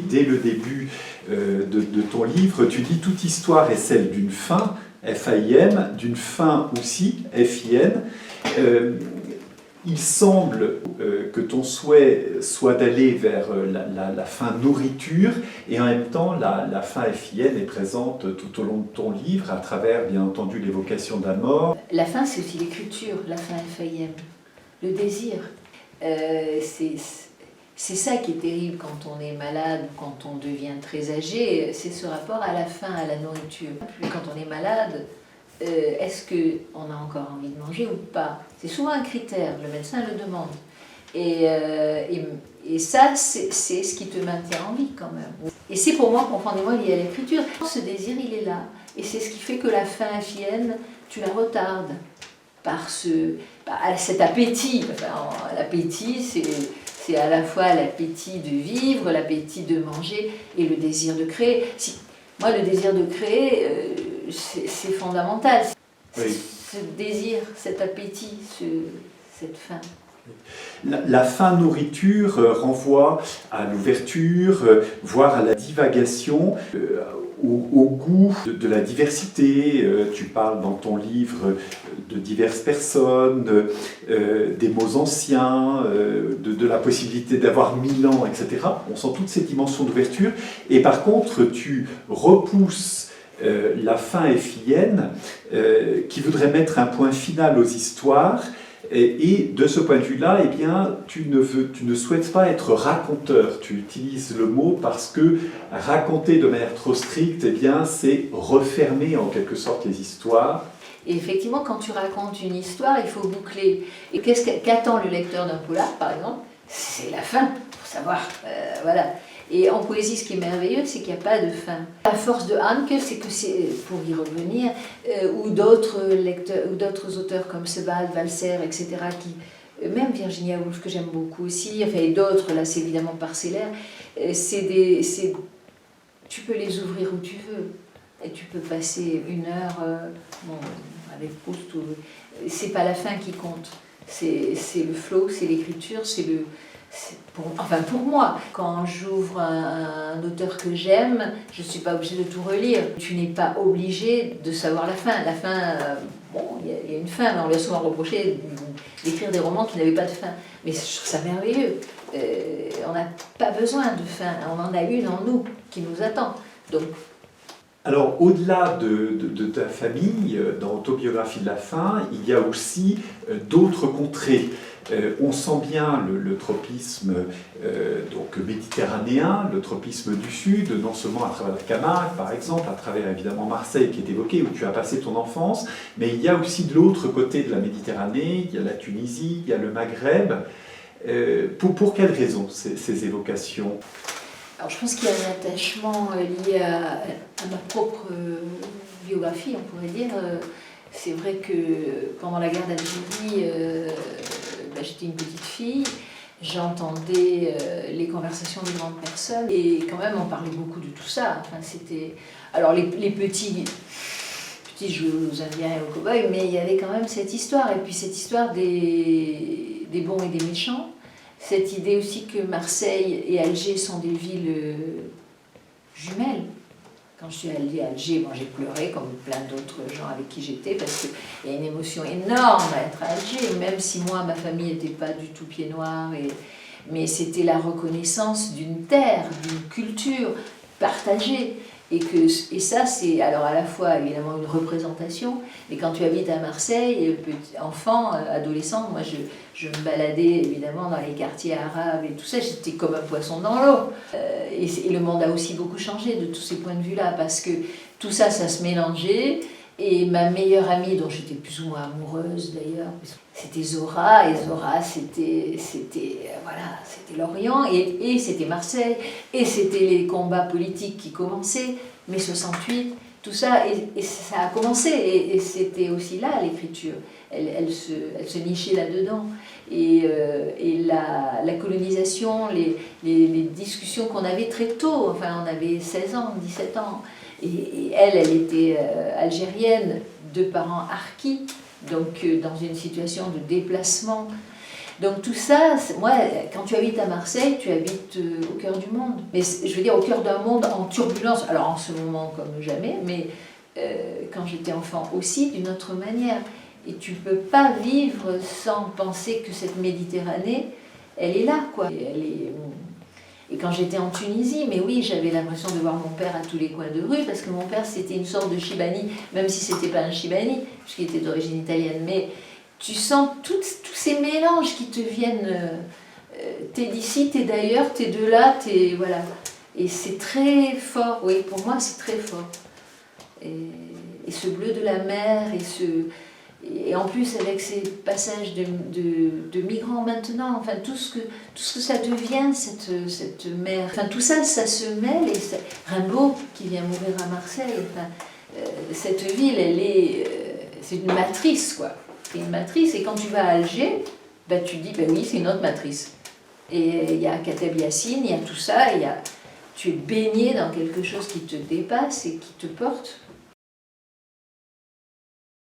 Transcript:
Dès le début de ton livre, tu dis « Toute histoire est celle d'une fin », F-A-I-N, d'une fin aussi, F-I-N. Il semble que ton souhait soit d'aller vers la fin nourriture, et en même temps, la fin F-I-N est présente tout au long de ton livre, à travers, bien entendu, l'évocation de la mort. La fin, c'est aussi l'écriture, la fin F-I-N, le désir. C'est ça qui est terrible quand on est malade, quand on devient très âgé, c'est ce rapport à la faim, à la nourriture. Quand on est malade, est-ce qu'on a encore envie de manger ou pas? C'est souvent un critère, le médecin le demande. Et ça, c'est ce qui te maintient en vie quand même. Et c'est pour moi profondément lié à l'écriture. Ce désir, il est là. Et c'est ce qui fait que la faim F-I-N, tu la retardes par cet appétit. Enfin, l'appétit, c'est à la fois l'appétit de vivre, l'appétit de manger et le désir de créer. Moi, le désir de créer, c'est fondamental. Oui. Ce désir, cet appétit, cette faim. La faim nourriture renvoie à l'ouverture, voire à la divagation, au goût de la diversité. Tu parles dans ton livre de diverses personnes, des mots anciens, de la possibilité d'avoir 1000 ans, etc. On sent toutes ces dimensions d'ouverture. Et par contre, tu repousses la fin F-I-N, qui voudrait mettre un point final aux histoires. Et de ce point de vue-là, eh bien, tu ne souhaites pas être raconteur. Tu utilises le mot parce que raconter de manière trop stricte, eh bien, c'est refermer en quelque sorte les histoires. Et effectivement, quand tu racontes une histoire, il faut boucler. Et qu'attend le lecteur d'un polar, par exemple? C'est la fin, pour savoir. Voilà. Et en poésie, ce qui est merveilleux, c'est qu'il n'y a pas de fin. La force de Hanke, c'est que c'est, pour y revenir, ou d'autres auteurs comme Sebald, Walser, etc., même Virginia Woolf, que j'aime beaucoup aussi, enfin, et d'autres, là c'est évidemment parcellaire, tu peux les ouvrir où tu veux. Et tu peux passer une heure avec Proust. C'est pas la fin qui compte. C'est le flow, c'est l'écriture, pour moi, quand j'ouvre un auteur que j'aime, je ne suis pas obligée de tout relire. Tu n'es pas obligé de savoir la fin. La fin, il y a une fin, mais on lui a souvent reproché d'écrire des romans qui n'avaient pas de fin. Mais je trouve ça merveilleux. On n'a pas besoin de fin. On en a une en nous qui nous attend. Donc, alors, au-delà de ta famille, dans Autobiographie de la faim, il y a aussi d'autres contrées. On sent bien le tropisme donc méditerranéen, le tropisme du Sud, non seulement à travers la Camargue, par exemple, à travers évidemment Marseille qui est évoqué, où tu as passé ton enfance, mais il y a aussi de l'autre côté de la Méditerranée, il y a la Tunisie, il y a le Maghreb. Pour quelles raisons ces évocations ? Alors je pense qu'il y a un attachement lié à ma propre biographie, on pourrait dire. C'est vrai que pendant la guerre d'Algérie, j'étais une petite fille, j'entendais les conversations des grandes personnes, et quand même on parlait beaucoup de tout ça. Enfin, alors les petits jouaient aux Indiens et aux cow-boys, mais il y avait quand même cette histoire, et puis cette histoire des bons et des méchants. Cette idée aussi que Marseille et Alger sont des villes jumelles. Quand je suis allée à Alger, j'ai pleuré comme plein d'autres gens avec qui j'étais, parce qu'il y a une émotion énorme à être à Alger, même si moi, ma famille n'était pas du tout pied noir, mais c'était la reconnaissance d'une terre, d'une culture partagée. Et ça, c'est alors à la fois évidemment une représentation, mais quand tu habites à Marseille, enfant, adolescent, moi je me baladais évidemment dans les quartiers arabes et tout ça, j'étais comme un poisson dans l'eau. Et le monde a aussi beaucoup changé de tous ces points de vue-là, parce que tout ça, ça se mélangeait. Et ma meilleure amie, dont j'étais plus ou moins amoureuse d'ailleurs, c'était Zora, et Zora c'était l'Orient, et c'était Marseille, et c'était les combats politiques qui commençaient, mai 68, tout ça, et ça a commencé, et c'était aussi là l'écriture, elle se nichait là-dedans. Et la colonisation, les discussions qu'on avait très tôt, enfin on avait 16 ans, 17 ans, et elle était algérienne, de parents harkis, donc dans une situation de déplacement. Donc tout ça, moi, quand tu habites à Marseille, tu habites au cœur du monde. Mais je veux dire au cœur d'un monde en turbulence, alors en ce moment comme jamais, mais quand j'étais enfant aussi, d'une autre manière. Et tu ne peux pas vivre sans penser que cette Méditerranée, elle est là, quoi. Et quand j'étais en Tunisie, mais oui, j'avais l'impression de voir mon père à tous les coins de rue, parce que mon père, c'était une sorte de Chibani, même si c'était pas un Chibani, puisqu'il était d'origine italienne. Mais tu sens tous ces mélanges qui te viennent. T'es d'ici, t'es d'ailleurs, t'es de là, t'es. Voilà. Et c'est très fort, oui, pour moi, c'est très fort. Et ce bleu de la mer, et en plus avec ces passages de migrants maintenant, enfin tout ce que ça devient, cette mer, enfin tout ça, ça se mêle, et Rimbaud qui vient mourir à Marseille, enfin, cette ville, c'est une matrice, quoi. C'est une matrice, et quand tu vas à Alger, bah, tu dis, bah oui, c'est une autre matrice. Et il y a Kateb Yassine, il y a tout ça, tu es baigné dans quelque chose qui te dépasse et qui te porte.